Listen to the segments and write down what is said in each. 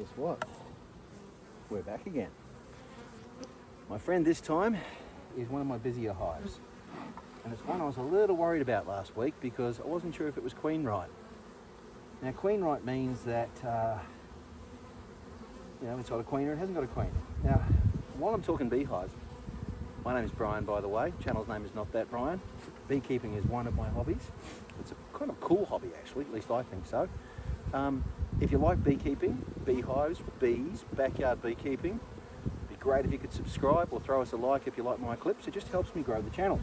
guess what? We're back again. My friend this time is one of my busier hives. And it's one I was a little worried about last week because I wasn't sure if it was queen right. Now queen right means that, it's got a queen or it hasn't got a queen. Now, while I'm talking beehives, my name is Brian, by the way. Channel's name is Not That Brian. Beekeeping is one of my hobbies. It's a kind of cool hobby actually, at least I think so. If you like beekeeping, beehives, bees, backyard beekeeping, it'd be great if you could subscribe or throw us a like if you like my clips. It just helps me grow the channel.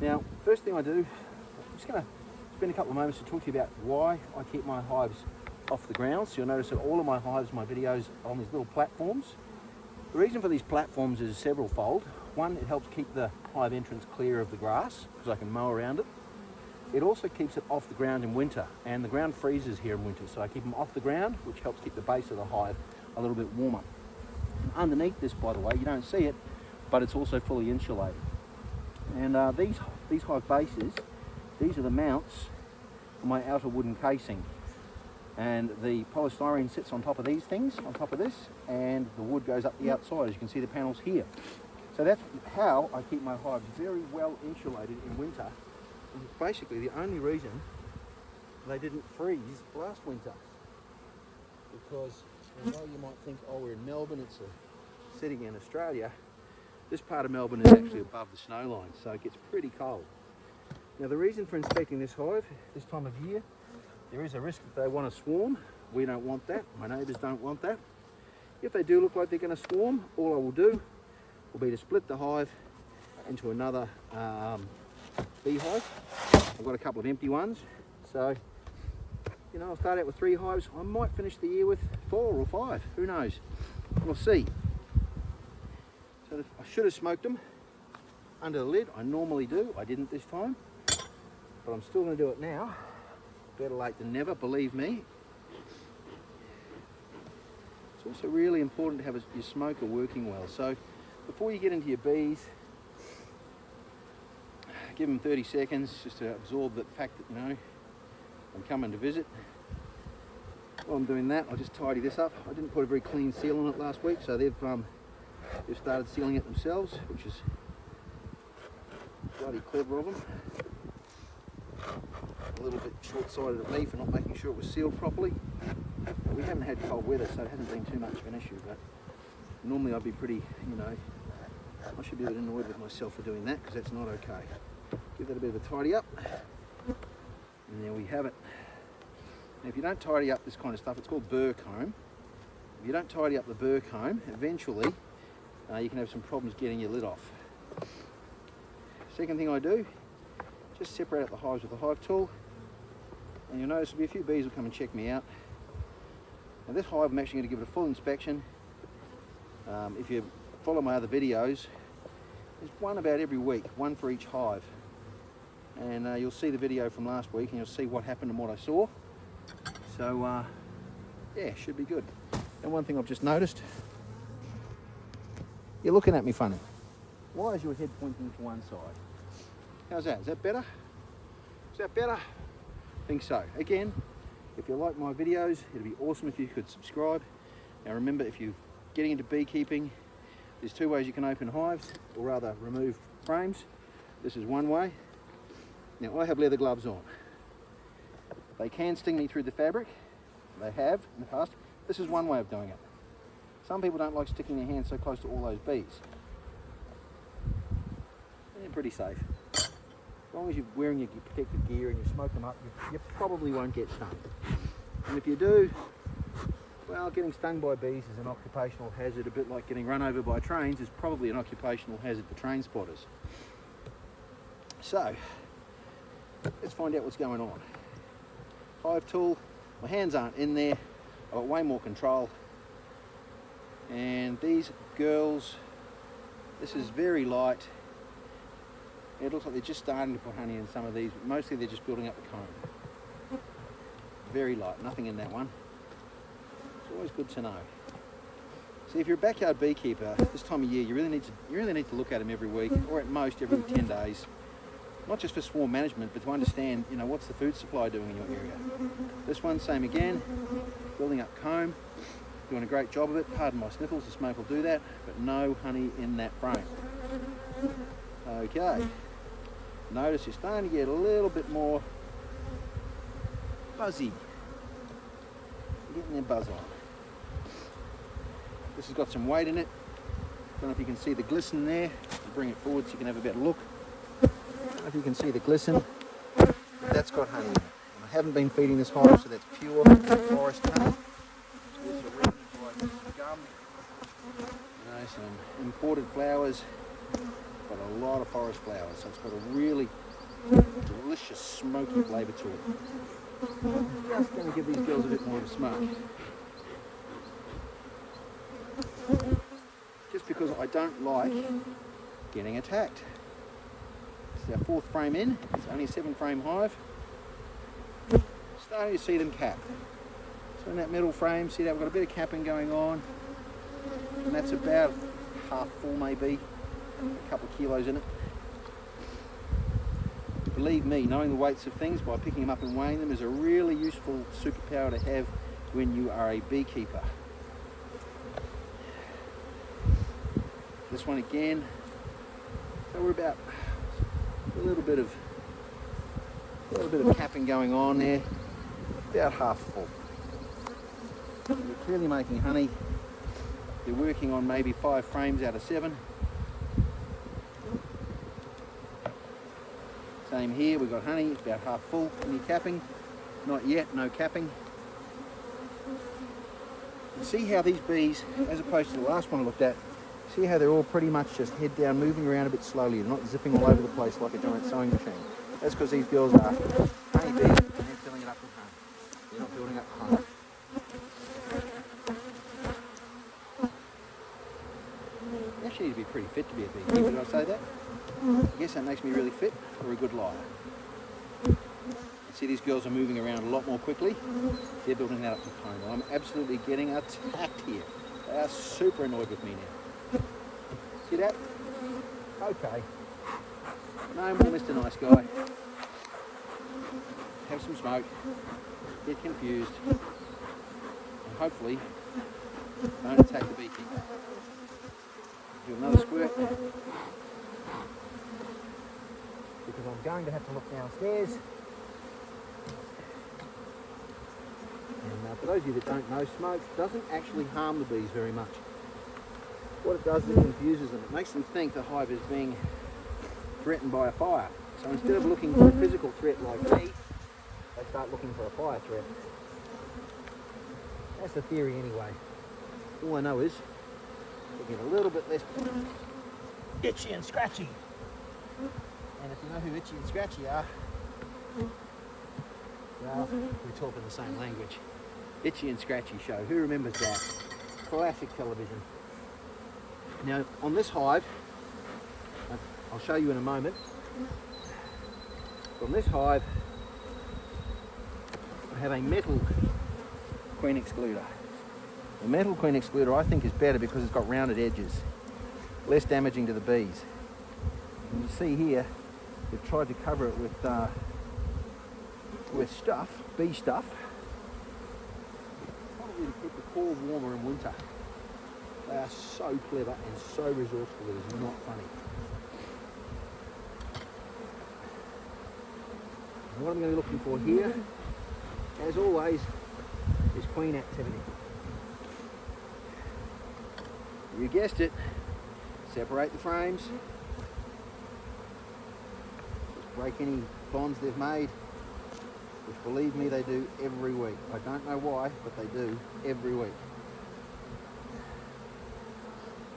Now, first thing I do, I'm just going to spend a couple of moments to talk to you about why I keep my hives off the ground. So you'll notice that all of my hives, my videos are on these little platforms. The reason for these platforms is several-fold. One, it helps keep the hive entrance clear of the grass because I can mow around it. It also keeps it off the ground in winter, and the ground freezes here in winter, so I keep them off the ground, which helps keep the base of the hive a little bit warmer. Underneath this, by the way, you don't see it, but it's also fully insulated. And these hive bases, these are the mounts for my outer wooden casing. And the polystyrene sits on top of these things, on top of this, and the wood goes up the outside, as you can see the panels here. So that's how I keep my hives very well insulated in winter. And it's basically the only reason they didn't freeze last winter. Because although you might think, oh, we're in Melbourne, it's a city in Australia, this part of Melbourne is actually above the snow line, so it gets pretty cold. Now the reason for inspecting this hive this time of year, there is a risk that they want to swarm. We don't want that, my neighbours don't want that. If they do look like they're going to swarm, all I will do will be to split the hive into another beehive. I've got a couple of empty ones, so I'll start out with 3 hives. I might finish the year with 4 or 5, who knows, we'll see. So I should have smoked them under the lid. I normally do. I didn't this time, but I'm still going to do it now. Better late than never, believe me. It's also really important to have your smoker working well. So before you get into your bees, give them 30 seconds just to absorb the fact that, I'm coming to visit. While I'm doing that, I'll just tidy this up. I didn't put a very clean seal on it last week, so they've started sealing it themselves, which is bloody clever of them. A little bit short-sighted of me for not making sure it was sealed properly. We haven't had cold weather, so it hasn't been too much of an issue, but normally I'd be pretty, I should be a bit annoyed with myself for doing that, because that's not okay. Give that a bit of a tidy up, and there we have it. Now, if you don't tidy up this kind of stuff, it's called burr comb. If you don't tidy up the burr comb, eventually you can have some problems getting your lid off. Second thing I do, just separate out the hives with the hive tool, and you'll notice there'll be a few bees will come and check me out. Now this hive I'm actually going to give it a full inspection. If you follow my other videos, there's one about every week, one for each hive. And you'll see the video from last week and you'll see what happened and what I saw. So yeah, should be good. And one thing I've just noticed, you're looking at me funny. Why is your head pointing to one side? How's that? Is that better? Is that better? I think so. Again, if you like my videos, it'd be awesome if you could subscribe. Now remember, if you're getting into beekeeping, there's 2 ways you can open hives, or rather remove frames. This is one way. Now I have leather gloves on. They can sting me through the fabric. They have in the past. This is one way of doing it. Some people don't like sticking their hands so close to all those bees. They're pretty safe. As long as you're wearing your protective gear and you smoke them up, you probably won't get stung. And if you do, well, getting stung by bees is an occupational hazard, a bit like getting run over by trains is probably an occupational hazard for train spotters. So, let's find out what's going on. Hive tool, my hands aren't in there, I've got way more control. And these girls, this is very light. It looks like they're just starting to put honey in some of these, but mostly they're just building up the comb. Very light, nothing in that one. It's always good to know. See, if you're a backyard beekeeper, this time of year, you really need to look at them every week, or at most every 10 days. Not just for swarm management, but to understand, what's the food supply doing in your area. This one, same again, building up comb. Doing a great job of it. Pardon my sniffles, the smoke will do that, but no honey in that frame. Okay. Notice you're starting to get a little bit more buzzy. You're getting your buzz on. This has got some weight in it. Don't know if you can see the glisten there. I'll bring it forward so you can have a better look. Don't know if you can see the glisten. That's got honey in it. And I haven't been feeding this hive, so that's pure forest honey. There's a reason for like gum. You know, some imported flowers, but a lot of forest flowers. So it's got a really delicious smoky flavour to it. Just going to give these girls a bit more of a smoke. Just because I don't like getting attacked. This is our 4th frame in. It's only a 7-frame hive. Starting to see them cap. So in that middle frame, see that we've got a bit of capping going on. And that's about half full maybe. A couple of kilos in it. Believe me, knowing the weights of things by picking them up and weighing them is a really useful superpower to have when you are a beekeeper. This one again, so we're about a little bit of capping going on there, about half full. They're clearly making honey. They're working on maybe 5 frames out of 7. Same here, we've got honey, it's about half full. Any capping? Not yet, no capping. You see how these bees, as opposed to the last one I looked at, see how they're all pretty much just head down, moving around a bit slowly. They're not zipping all over the place like a giant sewing machine. That's because these girls are honey bees and they're filling it up with honey. They're not building up honey. You actually need to be pretty fit to be a beekeeper, did I say that? I guess that makes me really fit or a good liar. See, these girls are moving around a lot more quickly. They're building that up with honey. I'm absolutely getting attacked here. They are super annoyed with me now. See that? Okay. No more Mr. Nice Guy. Have some smoke. Get confused. And hopefully don't attack the beekeeper. Do another squirt. Because I'm going to have to look downstairs. And for those of you that don't know, smoke doesn't actually harm the bees very much. What it does is it confuses them. It makes them think the hive is being threatened by a fire. So instead of looking for a physical threat like me, they start looking for a fire threat. That's the theory anyway. All I know is they get a little bit less itchy and scratchy. And if you know who Itchy and Scratchy are, well, we talk in the same language. Itchy and Scratchy show. Who remembers that? Classic television. Now, on this hive, I'll show you in a moment. On this hive, I have a metal queen excluder. The metal queen excluder I think is better because it's got rounded edges, less damaging to the bees. And you see here, they've tried to cover it with stuff, bee stuff, probably to keep the core warmer in winter. They are so clever and so resourceful, it is not funny. And what I'm going to be looking for here, as always, is queen activity. You guessed it, separate the frames, just break any bonds they've made, which believe me they do every week. I don't know why, but they do every week.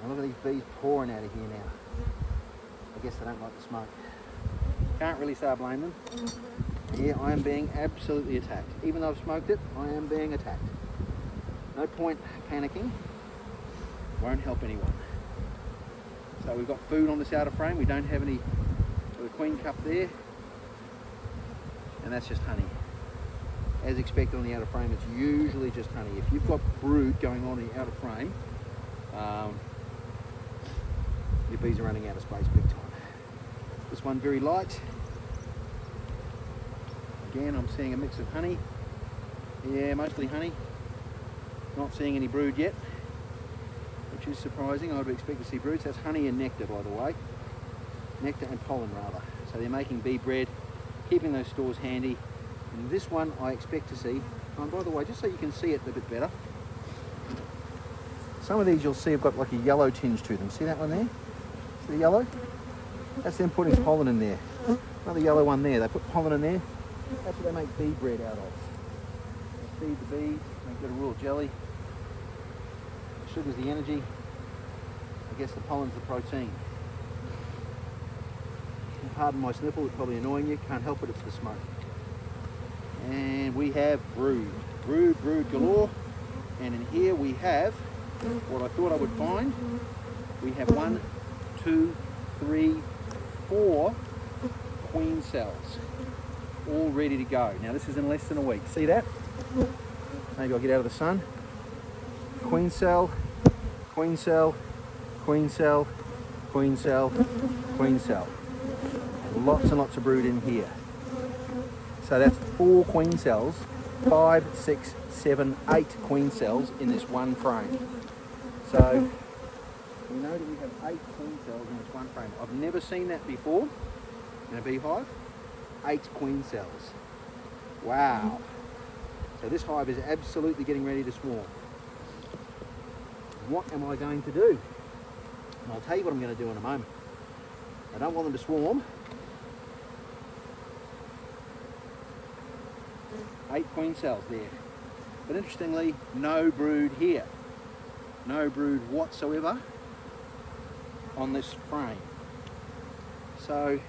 And look at these bees pouring out of here now. I guess they don't like the smoke. Can't really say I blame them. Yeah, I am being absolutely attacked. Even though I've smoked it, I am being attacked. No point panicking. Won't help anyone. So we've got food on this outer frame. We don't have any of the queen cup there. And that's just honey. As expected on the outer frame, it's usually just honey. If you've got brood going on in the outer frame, your bees are running out of space big time. This one very light. Again, I'm seeing a mix of honey. Yeah, mostly honey. Not seeing any brood yet, which is surprising. I would expect to see broods. That's honey and nectar, by the way. Nectar and pollen, rather. So they're making bee bread, keeping those stores handy. And this one I expect to see, and by the way, just so you can see it a bit better, some of these you'll see have got like a yellow tinge to them. See that one there? See the yellow? That's them putting pollen in there. Another yellow one there. They put pollen in there. That's what they make bee bread out of. They feed the bees, make a bit of raw jelly. The sugar's the energy. I guess the pollen's the protein. And pardon my sniffle, it's probably annoying you. Can't help it, it's the smoke. And we have brood. Brood galore. And in here we have what I thought I would find. We have 1, 2, 3, 4 queen cells, all ready to go. Now this is in less than a week. See that? Maybe I'll get out of the sun. Queen cell, queen cell, queen cell, queen cell, queen cell. Lots and lots of brood in here. So that's 4 queen cells, 5, 6, 7, 8 queen cells in this one frame. So we know that we have 8 queen cells in this one frame. I've never seen that before in a beehive. 8 queen cells. Wow. So this hive is absolutely getting ready to swarm. What am I going to do? And I'll tell you what I'm going to do in a moment. I don't want them to swarm. 8 queen cells there. But interestingly, no brood here. No brood whatsoever on this frame. So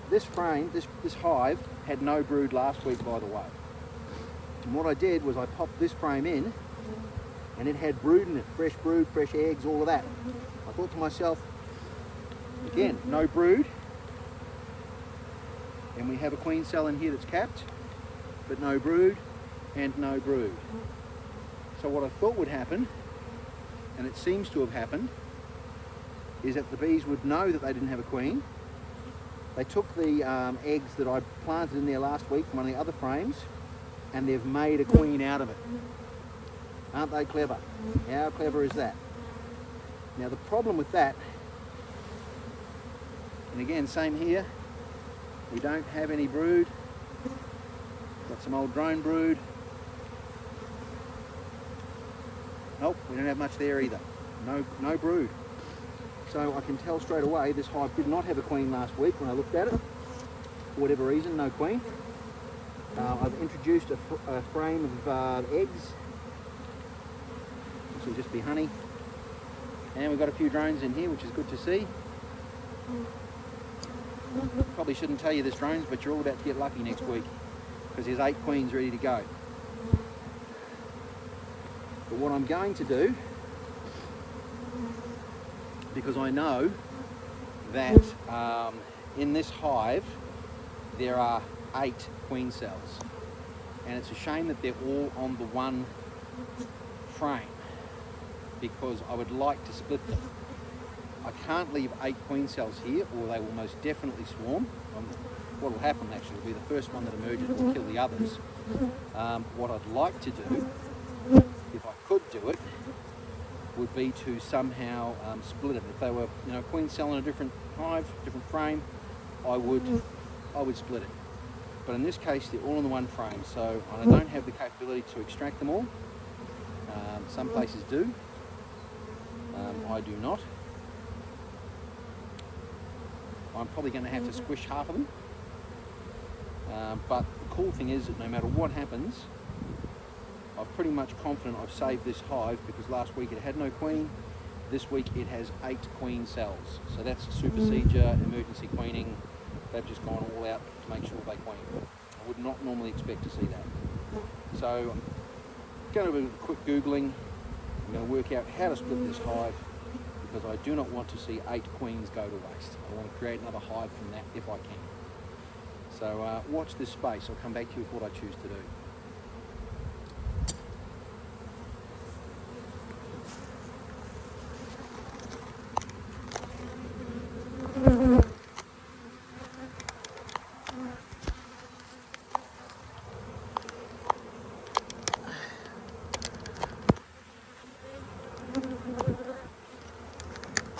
this frame, this hive had no brood last week, by the way. And what I did was I popped this frame in and it had brood in it, fresh brood, fresh eggs, all of that. I thought to myself, again, no brood. And we have a queen cell in here that's capped, but no brood and no brood. So what I thought would happen, and it seems to have happened, is that the bees would know that they didn't have a queen. They took the eggs that I planted in there last week from one of the other frames, and they've made a queen out of it. Aren't they clever? How clever is that? Now the problem with that, and again, same here, we don't have any brood. Got some old drone brood. Nope, we don't have much there either. No brood. So I can tell straight away this hive did not have a queen last week when I looked at it. For whatever reason, no queen. I've introduced a frame of eggs. This will just be honey. And we've got a few drones in here, which is good to see. Probably shouldn't tell you this, drones, but you're all about to get lucky next week because there's 8 queens ready to go. But what I'm going to do, because I know that in this hive there are 8 queen cells, and it's a shame that they're all on the one frame because I would like to split them. I can't leave 8 queen cells here or they will most definitely swarm. What will happen actually will be the first one that emerges will kill the others. What I'd like to do, if I could do it, would be to somehow split them. If they were, queen cell in a different hive, different frame, I would split it. But in this case, they're all in the one frame, so I don't have the capability to extract them all. Some places do. I do not. I'm probably going to have to squish half of them. But the cool thing is that no matter what happens, I'm pretty much confident I've saved this hive because last week it had no queen. This week it has 8 queen cells. So that's supersedure, emergency queening. They've just gone all out to make sure they queen. I would not normally expect to see that. So I'm going to do a quick Googling. I'm going to work out how to split this hive because I do not want to see 8 queens go to waste. I want to create another hive from that if I can. So watch this space. I'll come back to you with what I choose to do.